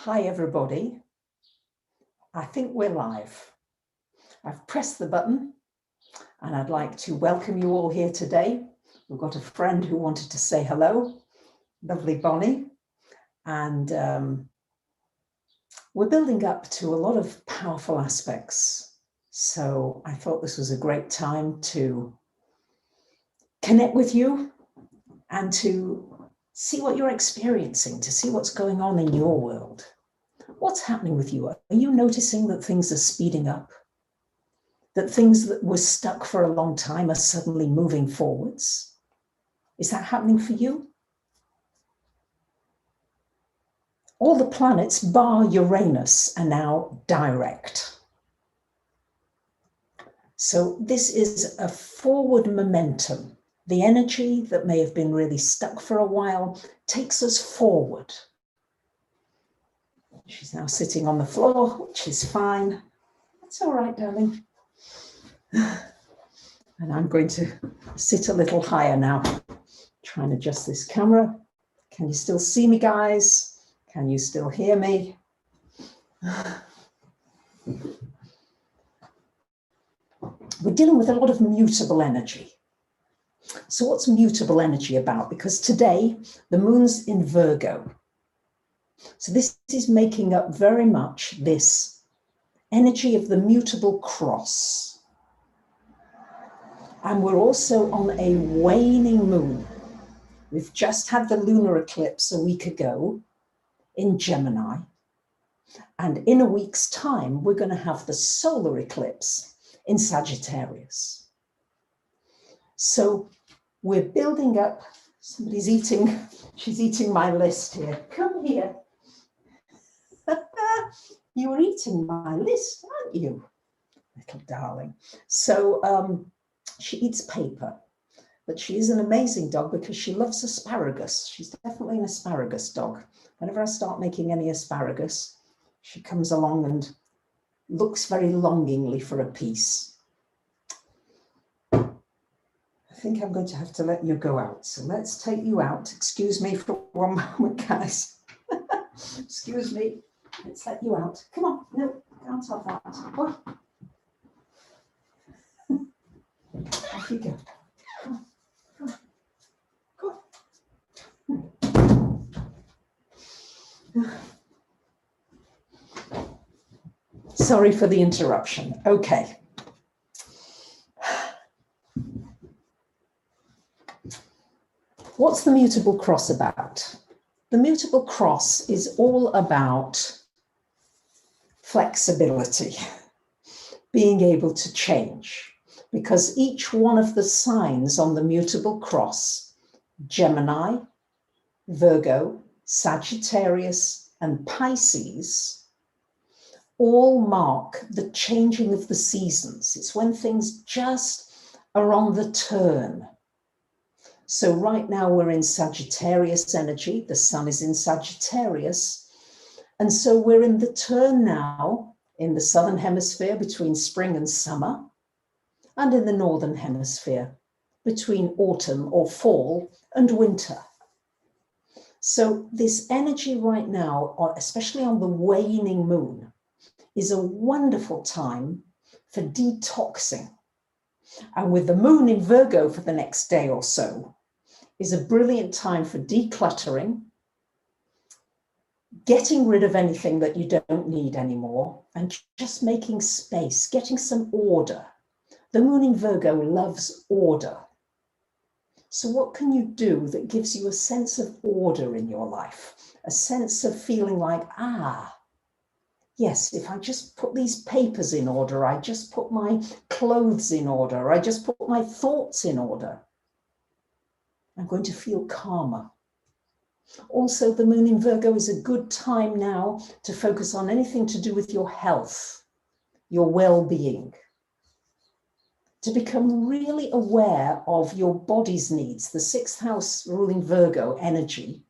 Hi, everybody. I think we're live. I've pressed the button and I'd like to welcome you all here today. We've got a friend who wanted to say hello, lovely Bonnie. And we're building up to a lot of powerful aspects. So I thought this was a great time to connect with you and to see what you're experiencing, to see what's going on in your world. What's happening with you? Are you noticing that things are speeding up? That things that were stuck for a long time are suddenly moving forwards? Is that happening for you? All the planets, bar Uranus, are now direct. So this is a forward momentum. The energy that may have been really stuck for a while takes us forward. She's now sitting on the floor, which is fine. That's all right, darling. And I'm going to sit a little higher now. Try and adjust this camera. Can you still see me, guys? Can you still hear me? We're dealing with a lot of mutable energy. So what's mutable energy about? Because today the moon's in Virgo. So this is making up very much this energy of the mutable cross. And we're also on a waning moon. We've just had the lunar eclipse a week ago in Gemini. And in a week's time, we're going to have the solar eclipse in Sagittarius. So we're building up. Somebody's eating. She's eating my list here. Come here. You were eating my list, aren't you? Little darling. So she eats paper, but she is an amazing dog because she loves asparagus. She's definitely an asparagus dog. Whenever I start making any asparagus, she comes along and looks very longingly for a piece. I think I'm going to have to let you go out. So let's take you out. Excuse me for one moment, guys. Excuse me. Let's let you out. Come on. No, can't have that. Oh. Off you go. Come on. Come on. Sorry for the interruption. Okay. What's the mutable cross about? The mutable cross is all about flexibility, being able to change, because each one of the signs on the mutable cross, Gemini, Virgo, Sagittarius, and Pisces, all mark the changing of the seasons. It's when things just are on the turn. So right now we're in Sagittarius energy. The sun is in Sagittarius. And so we're in the turn now in the southern hemisphere between spring and summer, and in the northern hemisphere between autumn or fall and winter. So this energy right now, especially on the waning moon, is a wonderful time for detoxing. And with the moon in Virgo for the next day or so, is a brilliant time for decluttering, getting rid of anything that you don't need anymore, and just making space, getting some order. The moon in Virgo loves order. So what can you do that gives you a sense of order in your life? A sense of feeling like, yes, if I just put these papers in order, I just put my clothes in order, I just put my thoughts in order, I'm going to feel calmer. Also, the moon in Virgo is a good time now to focus on anything to do with your health, your well-being, to become really aware of your body's needs. The sixth house ruling Virgo energy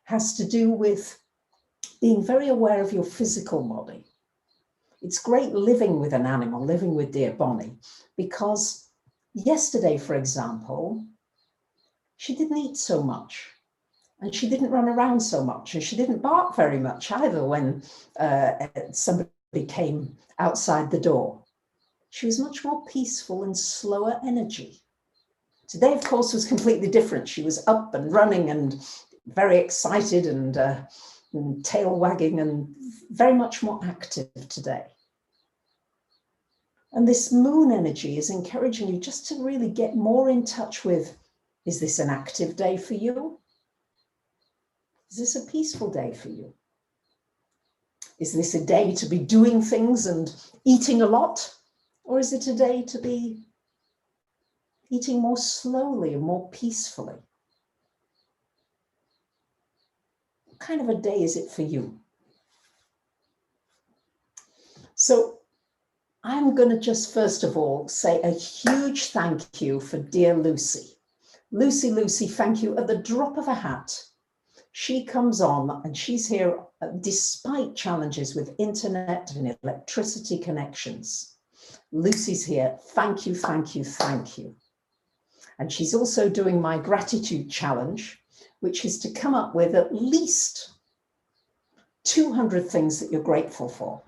has to do with being very aware of your physical body. It's great living with an animal, living with dear Bonnie, because yesterday, for example, she didn't eat so much. And she didn't run around so much, and she didn't bark very much either when somebody came outside the door. She was much more peaceful and slower energy. Today, of course, was completely different. She was up and running and very excited and tail wagging and very much more active today. And this moon energy is encouraging you just to really get more in touch with, is this an active day for you? Is this a peaceful day for you? Is this a day to be doing things and eating a lot? Or is it a day to be eating more slowly and more peacefully? What kind of a day is it for you? So I'm going to just first of all say a huge thank you for dear Lucy. Lucy, thank you. At the drop of a hat, she comes on and she's here despite challenges with internet and electricity connections. Lucy's here. Thank you, thank you, thank you. And she's also doing my gratitude challenge, which is to come up with at least 200 things that you're grateful for.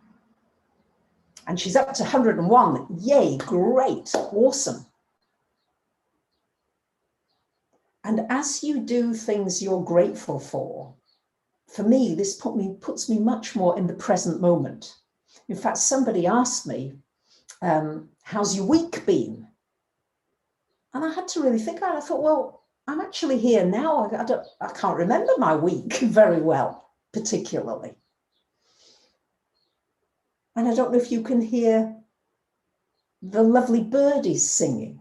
And she's up to 101. Yay, great, awesome. And as you do things you're grateful for me, this puts me much more in the present moment. In fact, somebody asked me, how's your week been? And I had to really think about it. I thought, well, I'm actually here now. I can't remember my week very well, particularly. And I don't know if you can hear the lovely birdies singing.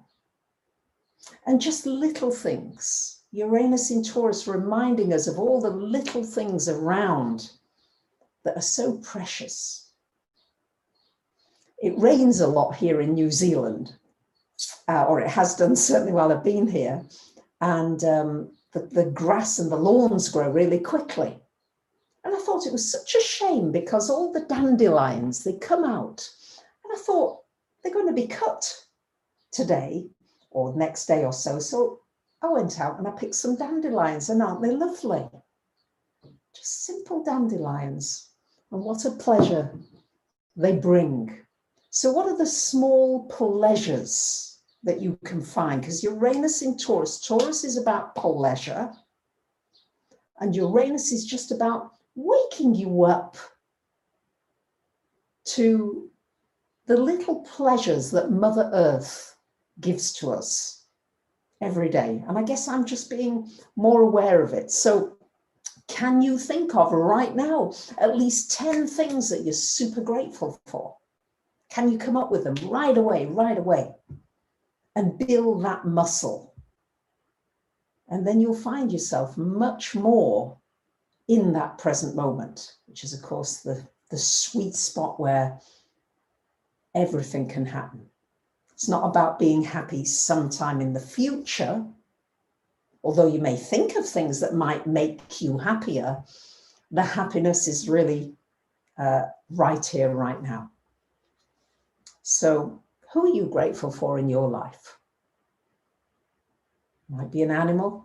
And just little things. Uranus in Taurus reminding us of all the little things around that are so precious. It rains a lot here in New Zealand, or it has done certainly while I've been here. And the grass and the lawns grow really quickly. And I thought it was such a shame because all the dandelions, they come out. And I thought they're going to be cut today or next day or so. So I went out and I picked some dandelions, and aren't they lovely? Just simple dandelions. And what a pleasure they bring. So what are the small pleasures that you can find? Because Uranus in Taurus, Taurus is about pleasure, and Uranus is just about waking you up to the little pleasures that Mother Earth gives to us every day. And I guess I'm just being more aware of it. So can you think of right now at least 10 things that you're super grateful for? Can you come up with them right away, and build that muscle? And then you'll find yourself much more in that present moment, which is, of course, the sweet spot where everything can happen. It's not about being happy sometime in the future, although you may think of things that might make you happier. The happiness is really right here, right now. So who are you grateful for in your life? Might be an animal,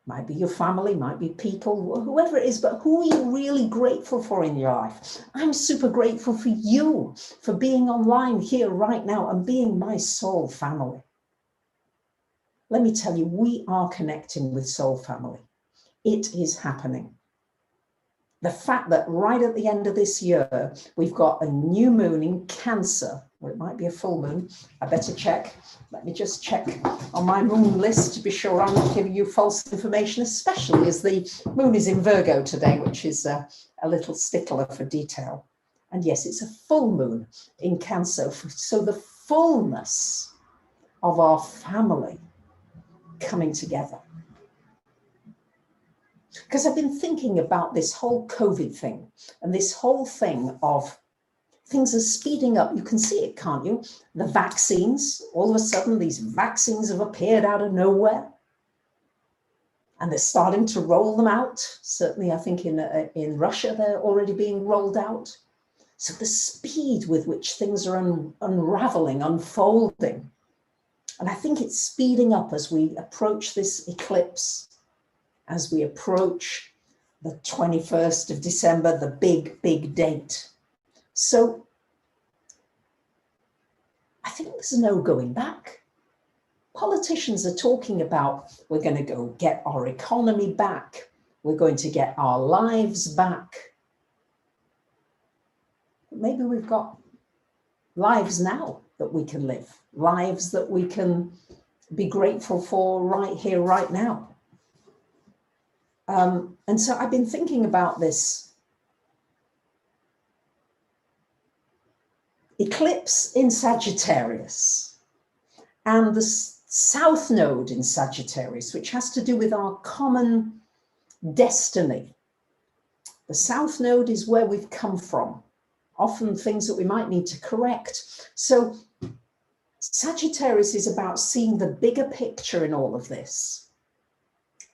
might be your family, might be people, whoever it is, but who are you really grateful for in your life? I'm super grateful for you, for being online here right now and being my soul family. Let me tell you, we are connecting with soul family. It is happening. The fact that right at the end of this year, we've got a new moon in Cancer, or it might be a full moon. I better check. Let me just check on my moon list to be sure I'm not giving you false information, especially as the moon is in Virgo today, which is a little stickler for detail. And yes, it's a full moon in Cancer. So the fullness of our family coming together. Because I've been thinking about this whole COVID thing and this whole thing of things are speeding up. You can see it, can't you? The vaccines, all of a sudden, these vaccines have appeared out of nowhere. And they're starting to roll them out. Certainly, I think in Russia, they're already being rolled out. So the speed with which things are unraveling, unfolding, And I think it's speeding up as we approach this eclipse, as we approach the 21st of December, the big, big date. So I think there's no going back. Politicians are talking about, we're going to go get our economy back. We're going to get our lives back. Maybe we've got lives now that we can live, lives that we can be grateful for right here, right now. And so I've been thinking about this eclipse in Sagittarius and the South Node in Sagittarius, which has to do with our common destiny. The South Node is where we've come from, often things that we might need to correct. So Sagittarius is about seeing the bigger picture in all of this.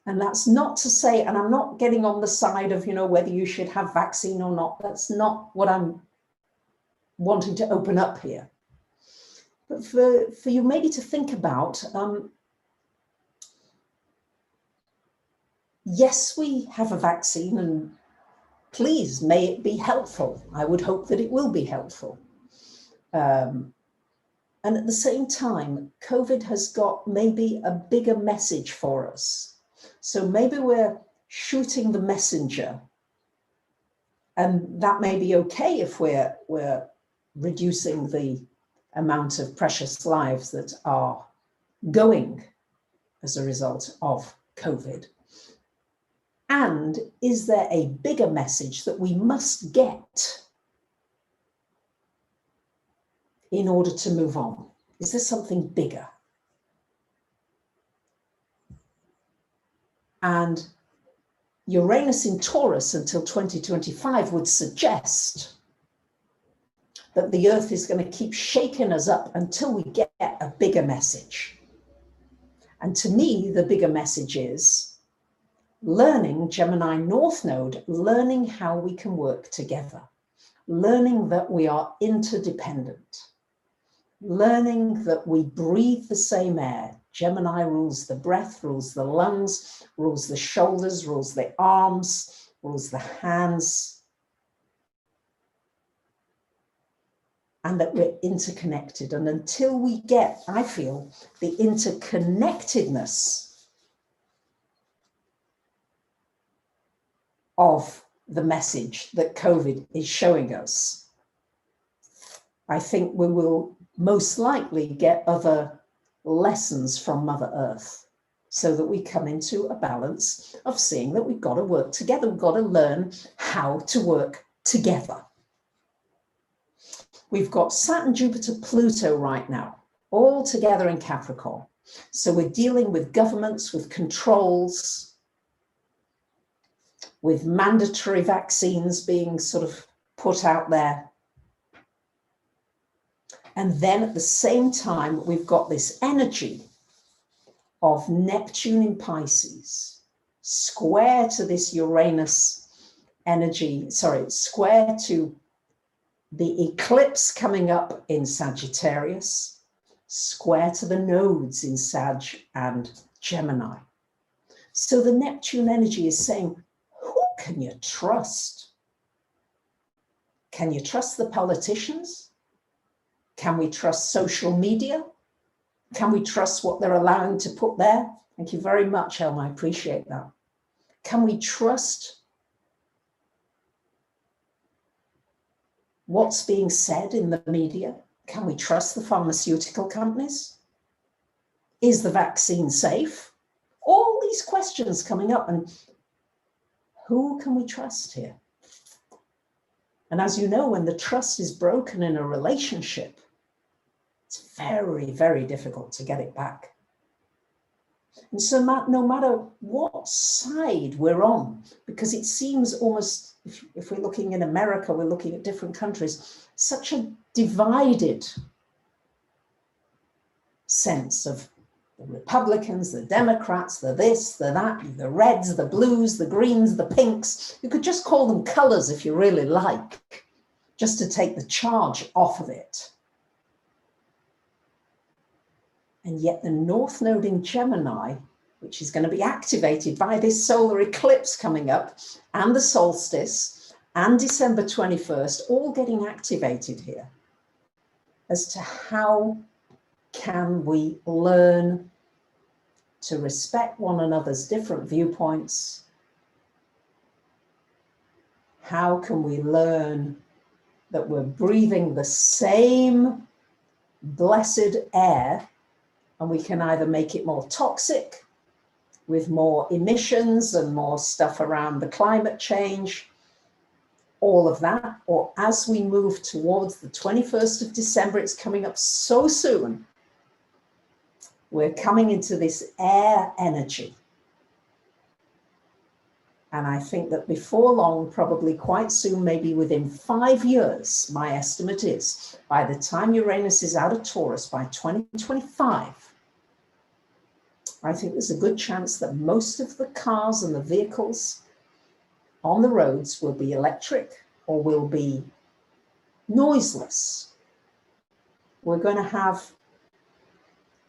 And that's not to say, and I'm not getting on the side of, whether you should have vaccine or not. That's not what I'm wanting to open up here. But for you maybe to think about, yes, we have a vaccine, and please, may it be helpful. I would hope that it will be helpful. And at the same time, COVID has got maybe a bigger message for us. So maybe we're shooting the messenger, and that may be okay if we're reducing the amount of precious lives that are going as a result of COVID. And is there a bigger message that we must get in order to move on? Is there something bigger? And Uranus in Taurus until 2025 would suggest that the Earth is going to keep shaking us up until we get a bigger message. And to me, the bigger message is learning, Gemini North Node, learning how we can work together, learning that we are interdependent, learning that we breathe the same air. Gemini rules the breath, rules the lungs, rules the shoulders, rules the arms, rules the hands. And that we're interconnected. And until we get, I feel, the interconnectedness of the message that COVID is showing us, I think we will most likely get other lessons from Mother Earth, so that we come into a balance of seeing that we've got to work together. We've got to learn how to work together. We've got Saturn, Jupiter, Pluto right now, all together in Capricorn. So we're dealing with governments, with controls, with mandatory vaccines being sort of put out there. And then at the same time, we've got this energy of Neptune in Pisces, square to this Uranus energy, square to the eclipse coming up in Sagittarius, square to the nodes in Sag and Gemini. So the Neptune energy is saying, who can you trust? Can you trust the politicians? Can we trust social media? Can we trust what they're allowing to put there? Thank you very much, Elma. I appreciate that. Can we trust what's being said in the media? Can we trust the pharmaceutical companies? Is the vaccine safe? All these questions coming up, and who can we trust here? And as you know, when the trust is broken in a relationship, it's very, very difficult to get it back. And so no matter what side we're on, because it seems almost, if we're looking in America, we're looking at different countries, such a divided sense of the Republicans, the Democrats, the this, the that, the reds, the blues, the greens, the pinks. You could just call them colors if you really like, just to take the charge off of it. And yet the North Node in Gemini, which is going to be activated by this solar eclipse coming up, and the solstice, and December 21st, all getting activated here, as to how can we learn to respect one another's different viewpoints? How can we learn that we're breathing the same blessed air, and we can either make it more toxic with more emissions and more stuff around the climate change, all of that, or as we move towards the 21st of December, it's coming up so soon, we're coming into this air energy. And I think that before long, probably quite soon, maybe within 5 years, my estimate is, by the time Uranus is out of Taurus by 2025, I think there's a good chance that most of the cars and the vehicles on the roads will be electric or will be noiseless. We're going to have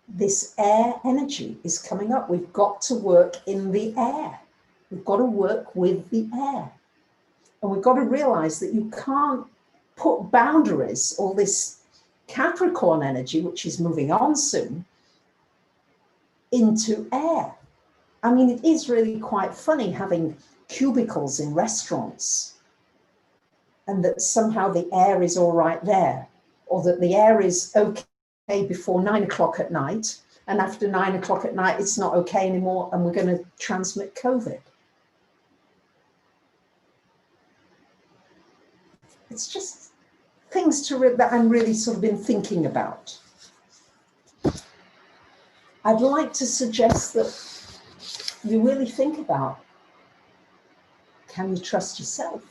this air energy is coming up. We've got to work in the air. We've got to work with the air. And we've got to realize that you can't put boundaries, all this Capricorn energy, which is moving on soon, into air. I mean, it is really quite funny having cubicles in restaurants and that somehow the air is all right there, or that the air is okay before 9 o'clock at night, and after 9 o'clock at night, it's not okay anymore, and we're going to transmit COVID. It's just things that I'm really sort of been thinking about. I'd like to suggest that you really think about, can you trust yourself?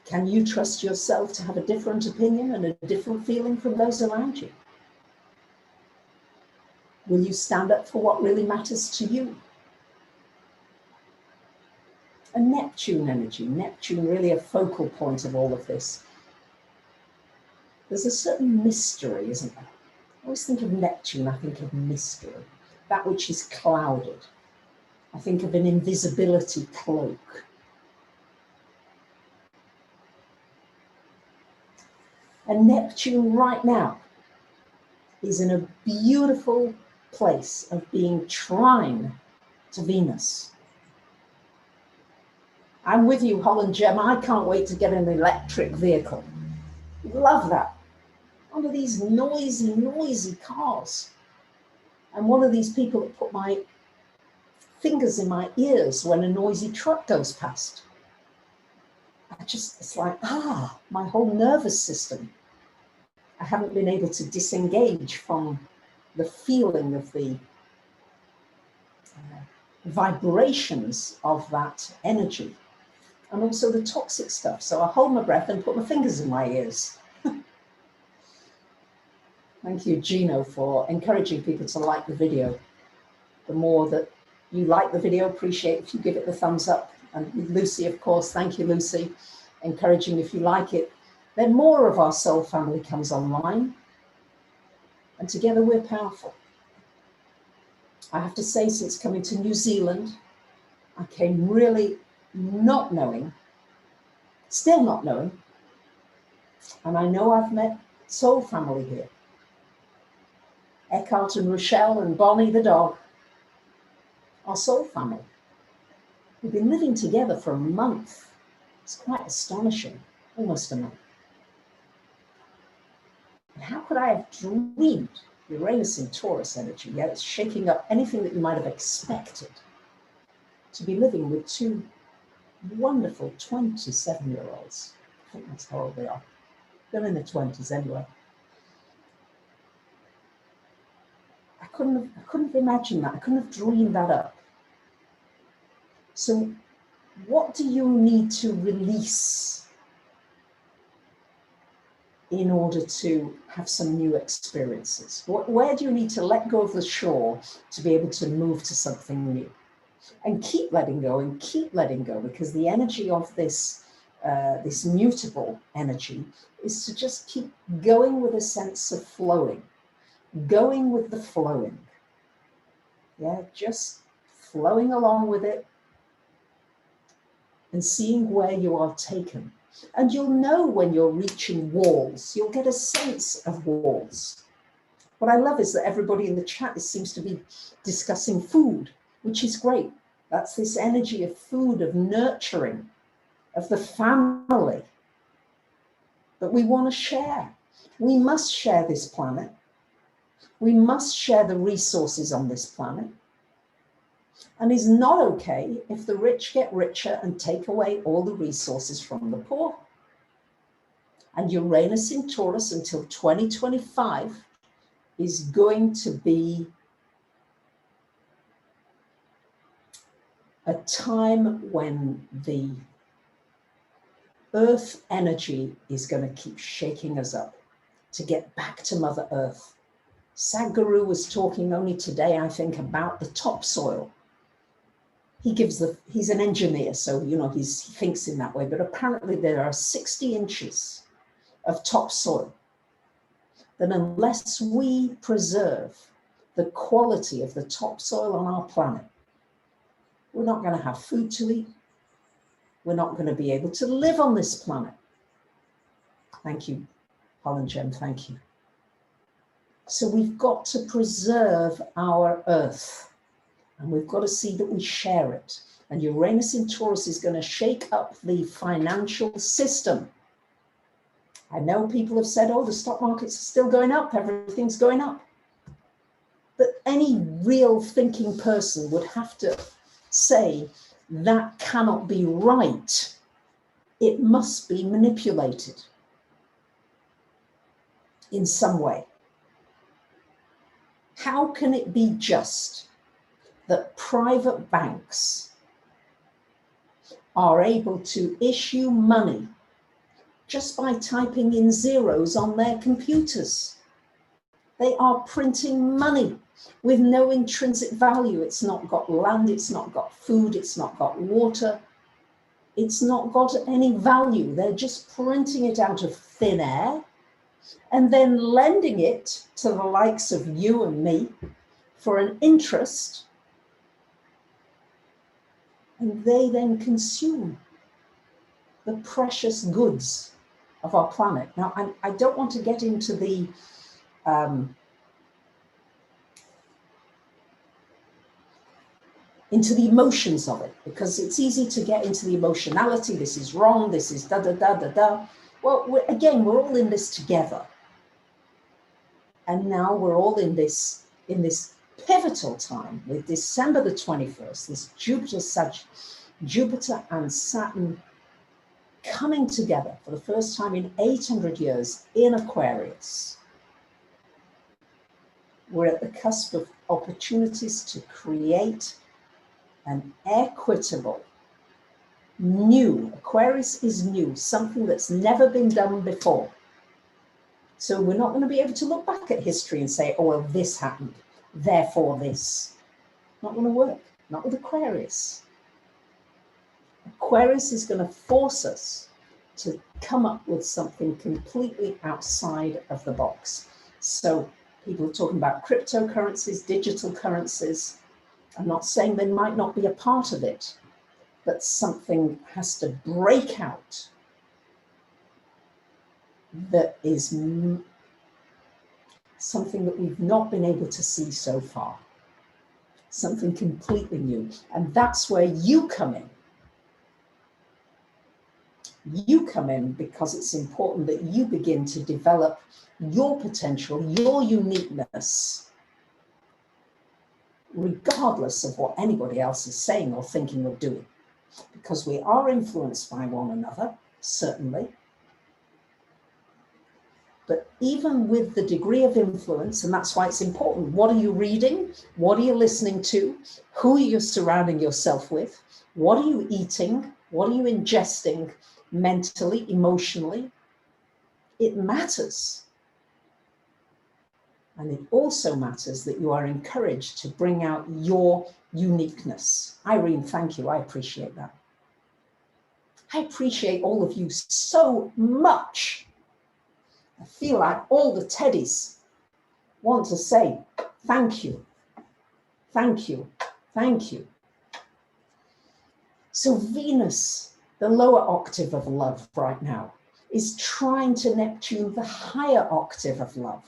Can you trust yourself to have a different opinion and a different feeling from those around you? Will you stand up for what really matters to you? And Neptune energy, Neptune really a focal point of all of this. There's a certain mystery, isn't there? I always think of Neptune, I think of mystery, that which is clouded. I think of an invisibility cloak. And Neptune right now is in a beautiful place of being trine to Venus. I'm with you, Holland Gem. I can't wait to get an electric vehicle. Love that. One of these noisy cars. I'm one of these people that put my fingers in my ears when a noisy truck goes past. It's like, my whole nervous system. I haven't been able to disengage from the feeling of the vibrations of that energy, and also the toxic stuff. So I hold my breath and put my fingers in my ears. Thank you, Gino, for encouraging people to like the video. The more that you like the video, appreciate if you give it the thumbs up. And Lucy, of course, thank you, Lucy, encouraging if you like it. Then more of our soul family comes online, and together we're powerful. I have to say, since coming to New Zealand, I came really not knowing, still not knowing, and I know I've met soul family here. Eckhart and Rochelle and Bonnie the dog, our soul family. We've been living together for a month. It's quite astonishing, almost a month. And how could I have dreamed Uranus in Taurus energy, yeah, it's shaking up anything that you might have expected, to be living with two wonderful 27-year-olds. I think that's how old they are. They're in their 20s anyway. I couldn't have imagined that. I couldn't have dreamed that up. So what do you need to release in order to have some new experiences? Where do you need to let go of the shore to be able to move to something new? And keep letting go and keep letting go, because the energy of this mutable energy is to just keep going with a sense of flowing. going with the flowing. Yeah, just flowing along with it and seeing where you are taken. And you'll know when you're reaching walls. You'll get a sense of walls. What I love is that everybody in the chat seems to be discussing food, which is great. That's this energy of food, of nurturing, of the family that we want to share. We must share this planet. We must share the resources on this planet. And it's not okay if the rich get richer and take away all the resources from the poor. And Uranus in Taurus until 2025 is going to be a time when the Earth energy is going to keep shaking us up to get back to Mother Earth. Sadhguru was talking only today, I think, about the topsoil. He's an engineer, so, you know, he thinks in that way, but apparently there are 60 inches of topsoil that unless we preserve the quality of the topsoil on our planet, we're not going to have food to eat. We're not going to be able to live on this planet. Thank you, Holland Gem, thank you. So we've got to preserve our Earth, and we've got to see that we share it. And Uranus in Taurus is going to shake up the financial system. I know people have said, oh, the stock markets are still going up, everything's going up. But any real thinking person would have to say that cannot be right. It must be manipulated in some way. How can it be just that private banks are able to issue money just by typing in zeros on their computers? They are printing money with no intrinsic value. It's not got land, it's not got food, it's not got water, it's not got any value. They're just printing it out of thin air and then lending it to the likes of you and me for an interest, and they then consume the precious goods of our planet. Now, I don't want to get into the emotions of it, because it's easy to get into the emotionality. This is wrong, this is da da da da da. Well, we're all in this together. And now we're all in this pivotal time with December the 21st, this Jupiter and Saturn coming together for the first time in 800 years in Aquarius. We're at the cusp of opportunities to create an equitable, new, Aquarius is new, something that's never been done before. So we're not going to be able to look back at history and say, oh, well, this happened, therefore this. Not going to work, not with Aquarius. Aquarius is going to force us to come up with something completely outside of the box. So people are talking about cryptocurrencies, digital currencies. I'm not saying they might not be a part of it, but something has to break out that is something that we've not been able to see so far. Something completely new. And that's where you come in. You come in because it's important that you begin to develop your potential, your uniqueness, regardless of what anybody else is saying or thinking or doing. Because we are influenced by one another, certainly. But even with the degree of influence, and that's why it's important, what are you reading? What are you listening to? Who are you surrounding yourself with? What are you eating? What are you ingesting mentally, emotionally? It matters. And it also matters that you are encouraged to bring out your uniqueness. Irene, thank you. I appreciate that. I appreciate all of you so much. I feel like all the teddies want to say thank you, thank you, thank you. So Venus, the lower octave of love right now, is trying to Neptune, the higher octave of love.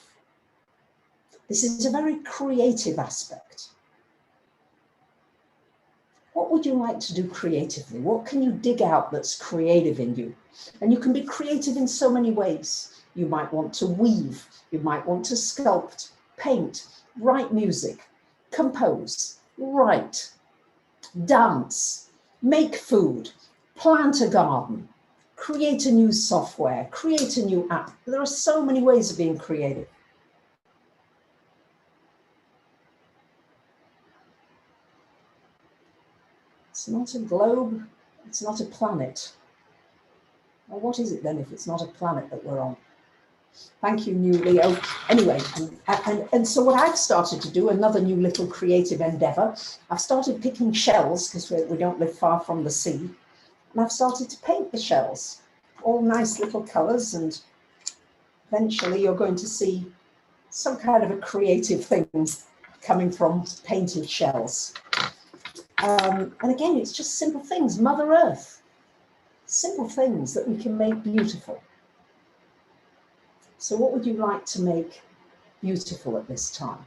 This is a very creative aspect. What would you like to do creatively? What can you dig out that's creative in you? And you can be creative in so many ways. You might want to weave, you might want to sculpt, paint, write music, compose, write, dance, make food, plant a garden, create a new software, create a new app. There are so many ways of being creative. It's not a globe, it's not a planet. Well, what is it then if it's not a planet that we're on? Thank you, new Leo. Anyway, and so what I've started to do, another new little creative endeavor, I've started picking shells because we don't live far from the sea. And I've started to paint the shells, all nice little colors. And eventually you're going to see some kind of a creative thing coming from painted shells. And again, it's just simple things, Mother Earth, simple things that we can make beautiful. So what would you like to make beautiful at this time?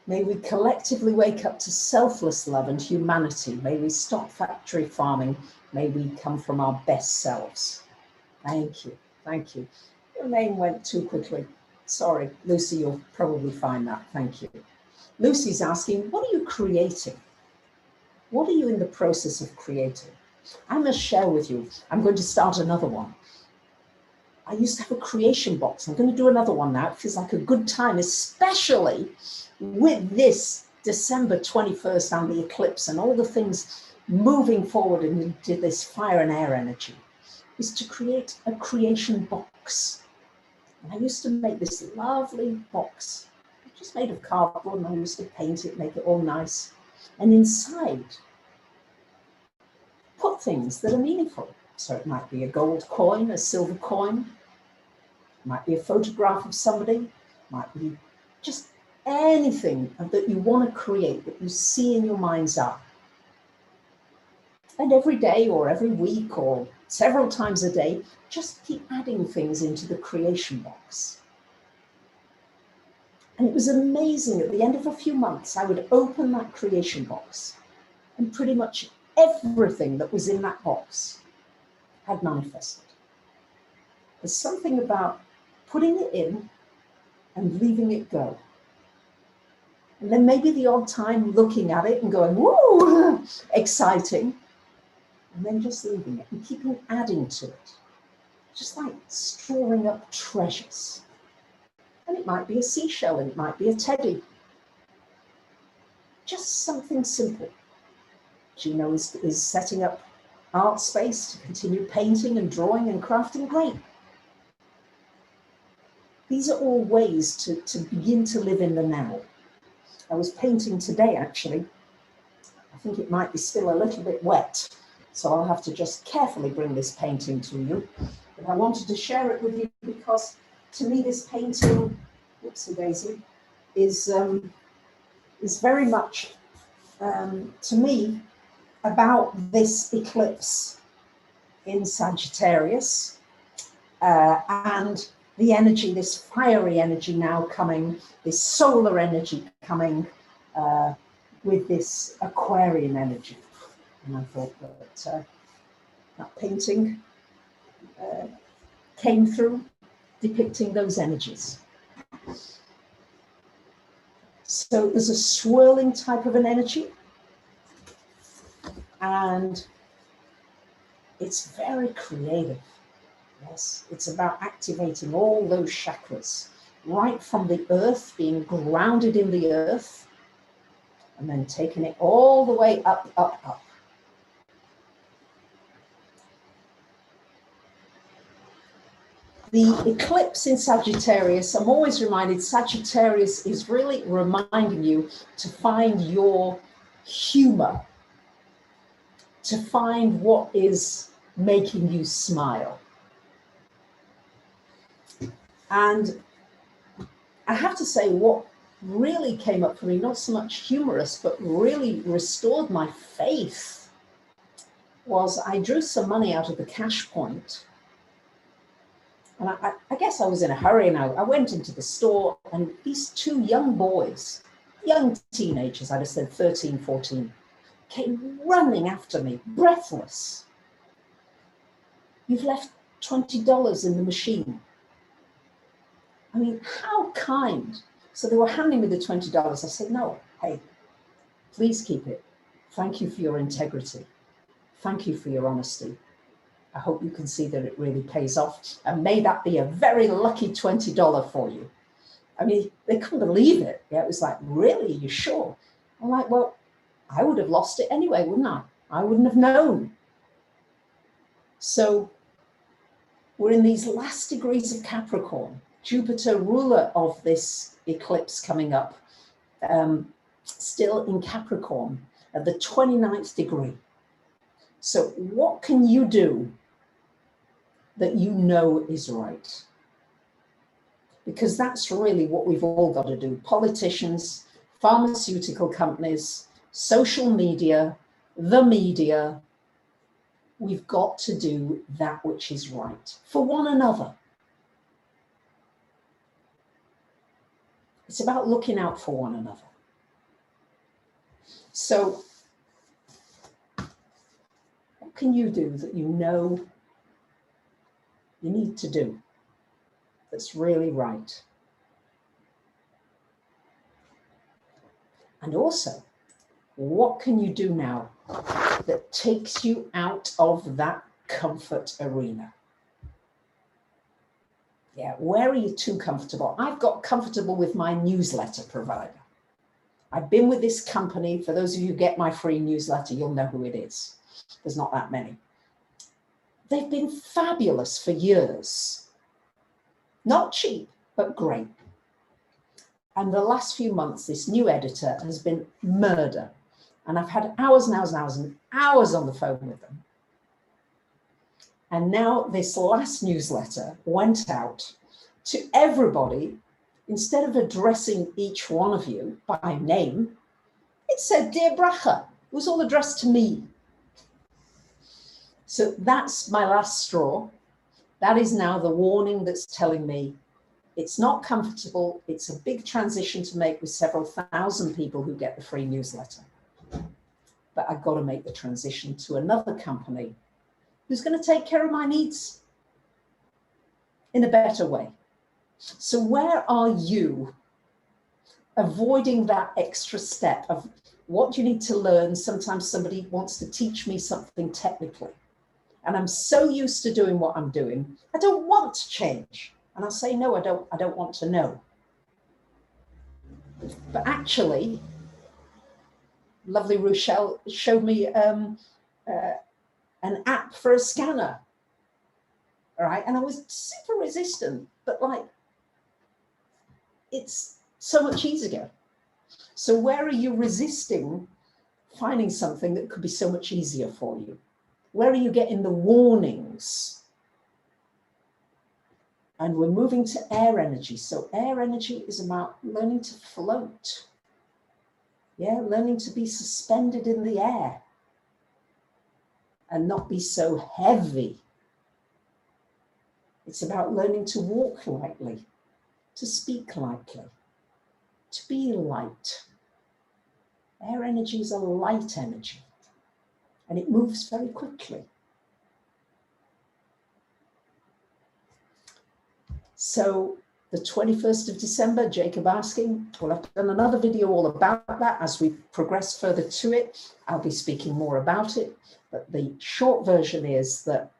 May we collectively wake up to selfless love and humanity. May we stop factory farming. May we come from our best selves. Thank you. Thank you. Your name went too quickly. Sorry, Lucy, you'll probably find that. Thank you. Lucy's asking, what are you creating? What are you in the process of creating? I must share with you, I'm going to start another one. I used to have a creation box. I'm going to do another one now. It feels like a good time, especially with this December 21st and the eclipse and all the things moving forward into this fire and air energy, is to create a creation box. And I used to make this lovely box, just made of cardboard, and I used to paint it, make it all nice. And inside, put things that are meaningful. So it might be a gold coin, a silver coin, it might be a photograph of somebody, it might be just anything that you want to create, that you see in your mind's eye. And every day or every week or several times a day, just keep adding things into the creation box. And it was amazing. At the end of a few months, I would open that creation box and pretty much everything that was in that box had manifested. There's something about putting it in and leaving it go. And then maybe the odd time looking at it and going, woo, exciting. And then just leaving it and keeping adding to it. Just like storing up treasures. And it might be a seashell, and it might be a teddy. Just something simple. Gino is setting up art space to continue painting and drawing and crafting. Great. These are all ways to begin to live in the now. I was painting today, actually. I think it might be still a little bit wet, so I'll have to just carefully bring this painting to you. But I wanted to share it with you because to me this painting, whoopsie daisy, is very much, to me, about this eclipse in Sagittarius and the energy, this fiery energy now coming, this solar energy coming with this Aquarian energy. And I thought that that painting came through depicting those energies. So there's a swirling type of an energy, and it's very creative. Yes, it's about activating all those chakras, right from the earth, being grounded in the earth, and then taking it all the way up, up, up. The eclipse in Sagittarius, I'm always reminded, Sagittarius is really reminding you to find your humor, to find what is making you smile. And I have to say, what really came up for me, not so much humorous, but really restored my faith, was I drew some money out of the cash point. And I guess I was in a hurry, and I went into the store, and these two young boys, young teenagers, I'd have said 13, 14, came running after me, breathless. "You've left $20 in the machine." I mean, how kind. So they were handing me the $20. I said, "No, hey, please keep it. Thank you for your integrity. Thank you for your honesty. I hope you can see that it really pays off. And may that be a very lucky $20 for you." I mean, they couldn't believe it. Yeah, it was like, "Really? Are you sure?" I'm like, "Well, I would have lost it anyway, wouldn't I? I wouldn't have known." So we're in these last degrees of Capricorn. Jupiter, ruler of this eclipse coming up, still in Capricorn at the 29th degree. So what can you do that you know is right? Because that's really what we've all got to do. Politicians, pharmaceutical companies, social media, the media, we've got to do that which is right for one another. It's about looking out for one another. So what can you do that you know you need to do that's really right? And also, what can you do now that takes you out of that comfort arena? Yeah, where are you too comfortable? I've got comfortable with my newsletter provider. I've been with this company. For those of you who get my free newsletter, you'll know who it is. There's not that many. They've been fabulous for years. Not cheap, but great. And the last few months, this new editor has been murder. And I've had hours and hours and hours and hours on the phone with them. And now this last newsletter went out to everybody. Instead of addressing each one of you by name, it said, "Dear Bracha." It was all addressed to me. So that's my last straw. That is now the warning that's telling me it's not comfortable. It's a big transition to make with several thousand people who get the free newsletter. But I've got to make the transition to another company who's going to take care of my needs in a better way. So where are you avoiding that extra step of what you need to learn? Sometimes somebody wants to teach me something technically, and I'm so used to doing what I'm doing, I don't want to change. And I'll say, "No, I don't want to know." But actually, lovely Rochelle showed me an app for a scanner. All right. And I was super resistant, but like, it's so much easier. So where are you resisting finding something that could be so much easier for you? Where are you getting the warnings? And we're moving to air energy. So air energy is about learning to float. Yeah, learning to be suspended in the air and not be so heavy. It's about learning to walk lightly, to speak lightly, to be light. Air energy is a light energy, and it moves very quickly. So the 21st of December, Jacob asking, well, I've done another video all about that. As we progress further to it, I'll be speaking more about it. But the short version is that,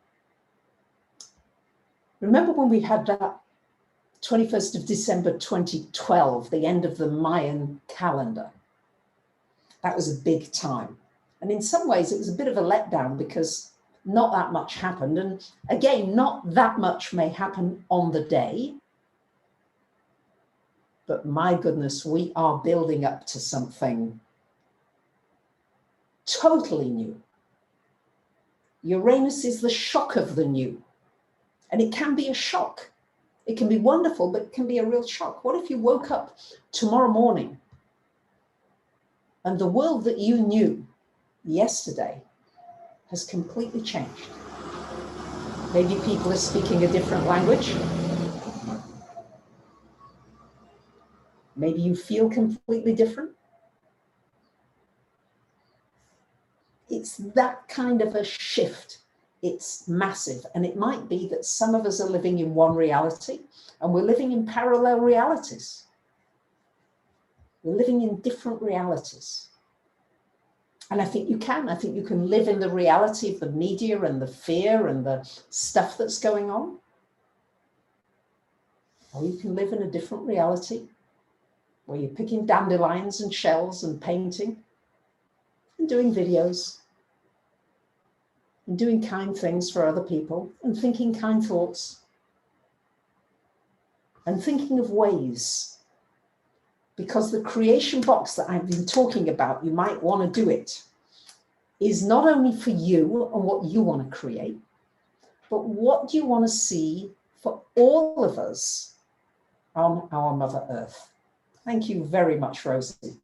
remember when we had that 21st of December 2012, the end of the Mayan calendar? That was a big time. And in some ways, it was a bit of a letdown because not that much happened. And again, not that much may happen on the day. But my goodness, we are building up to something totally new. Uranus is the shock of the new. And it can be a shock. It can be wonderful, but it can be a real shock. What if you woke up tomorrow morning and the world that you knew yesterday has completely changed? Maybe people are speaking a different language. Maybe you feel completely different. It's that kind of a shift. It's massive. And it might be that some of us are living in one reality and we're living in parallel realities. We're living in different realities. And I think you can live in the reality of the media and the fear and the stuff that's going on. Or you can live in a different reality where you're picking dandelions and shells and painting and doing videos and doing kind things for other people and thinking kind thoughts and thinking of ways. Because the creation box that I've been talking about, you might want to do it, is not only for you and what you want to create, but what do you want to see for all of us on our Mother Earth? Thank you very much, Rosie.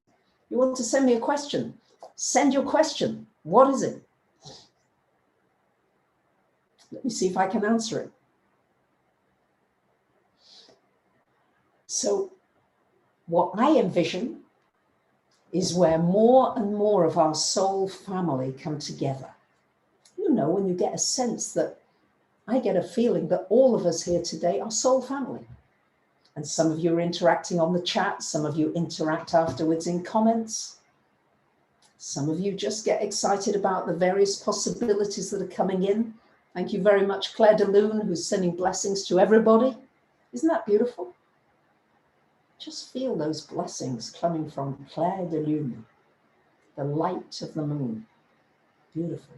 You want to send me a question? Send your question. What is it? Let me see if I can answer it. So what I envision is where more and more of our soul family come together. You know, when you get a sense that, I get a feeling that all of us here today are soul family. And some of you are interacting on the chat. Some of you interact afterwards in comments. Some of you just get excited about the various possibilities that are coming in. Thank you very much, Claire de Lune, who's sending blessings to everybody. Isn't that beautiful? Just feel those blessings coming from Claire de Lune, the light of the moon. Beautiful.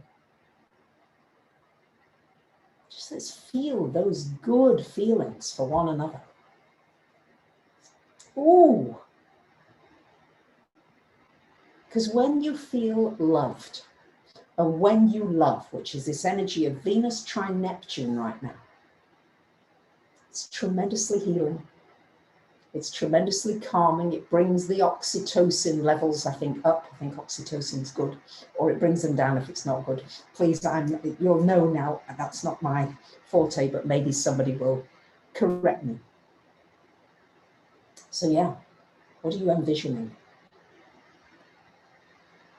Just let's feel those good feelings for one another. Ooh. Because when you feel loved, and when you love, which is this energy of Venus trine Neptune right now, it's tremendously healing. It's tremendously calming. It brings the oxytocin levels, I think, up. I think oxytocin is good, or it brings them down if it's not good. Please, you'll know now, that's not my forte, but maybe somebody will correct me. So yeah, what are you envisioning?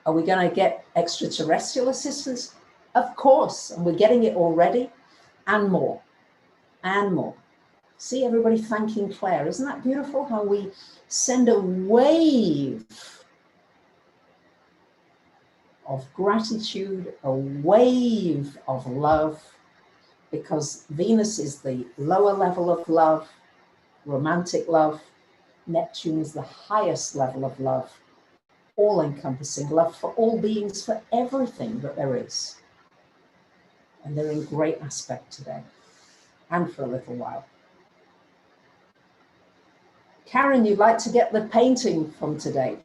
Are we going to get extraterrestrial assistance? Of course, and we're getting it already, and more, and more. See everybody thanking Claire. Isn't that beautiful how we send a wave of gratitude, a wave of love, because Venus is the lower level of love, romantic love. Neptune is the highest level of love, all-encompassing love for all beings, for everything that there is. And they're in great aspect today and for a little while. Karen, you'd like to get the painting from today.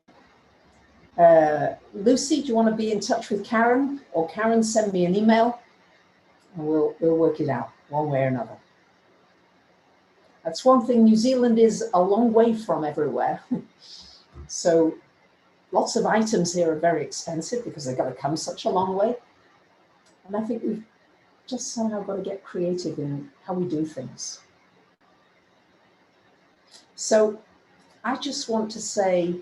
Lucy, do you want to be in touch with Karen? Or Karen, send me an email and we'll work it out one way or another. That's one thing, New Zealand is a long way from everywhere. So lots of items here are very expensive because they've got to come such a long way. And I think we've just somehow got to get creative in how we do things. So I just want to say,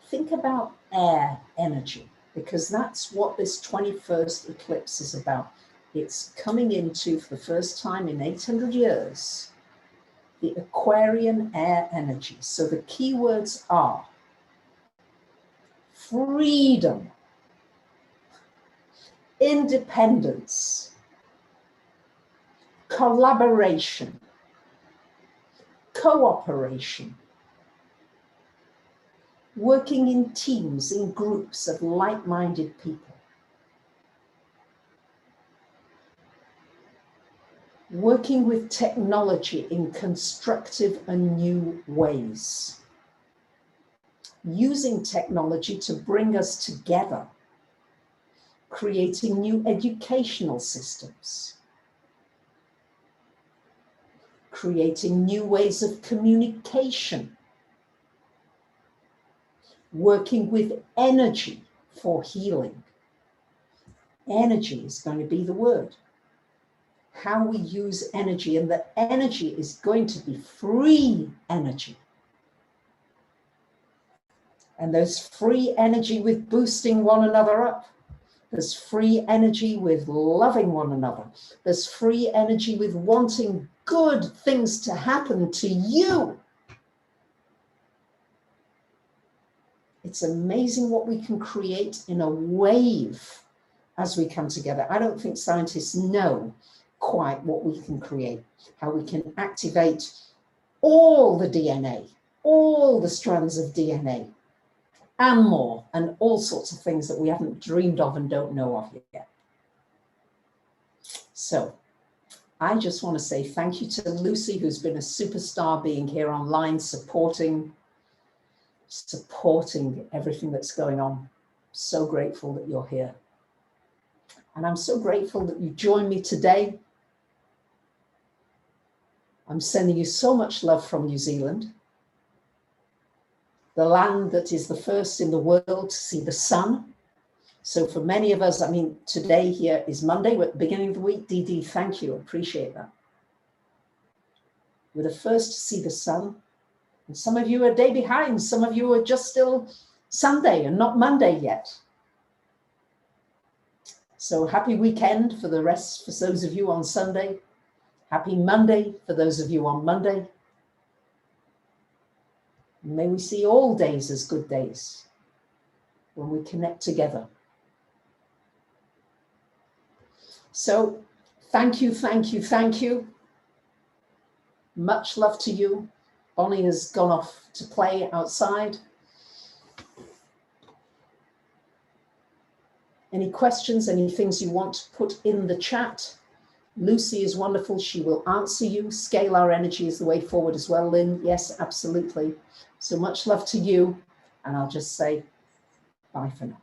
think about air energy, because that's what this 21st eclipse is about. It's coming into, for the first time in 800 years, the Aquarian Air Energy. So the keywords are freedom, independence, collaboration, cooperation, working in teams, in groups of like-minded people, working with technology in constructive and new ways, using technology to bring us together, creating new educational systems, creating new ways of communication, working with energy for healing. Energy is going to be the word. How we use energy, and the energy is going to be free energy. And there's free energy with boosting one another up. There's free energy with loving one another. There's free energy with wanting good things to happen to you. It's amazing what we can create in a wave as we come together. I don't think scientists know quite what we can create, how we can activate all the DNA, all the strands of DNA, and more, and all sorts of things that we haven't dreamed of and don't know of yet. So I just want to say thank you to Lucy, who's been a superstar being here online, supporting everything that's going on. So grateful that you're here. And I'm so grateful that you joined me today. I'm sending you so much love from New Zealand, the land that is the first in the world to see the sun. So for many of us, I mean, today here is Monday, we're at the beginning of the week. Dee, thank you, appreciate that. We're the first to see the sun. And some of you are a day behind. Some of you are just still Sunday and not Monday yet. So happy weekend for the rest, for those of you on Sunday. Happy Monday for those of you on Monday. May we see all days as good days when we connect together. So thank you, thank you, thank you. Much love to you. Bonnie has gone off to play outside. Any questions, any things you want to put in the chat? Lucy is wonderful. She will answer you. Scalar energy is the way forward as well, Lynn. Yes, absolutely. So much love to you. And I'll just say bye for now.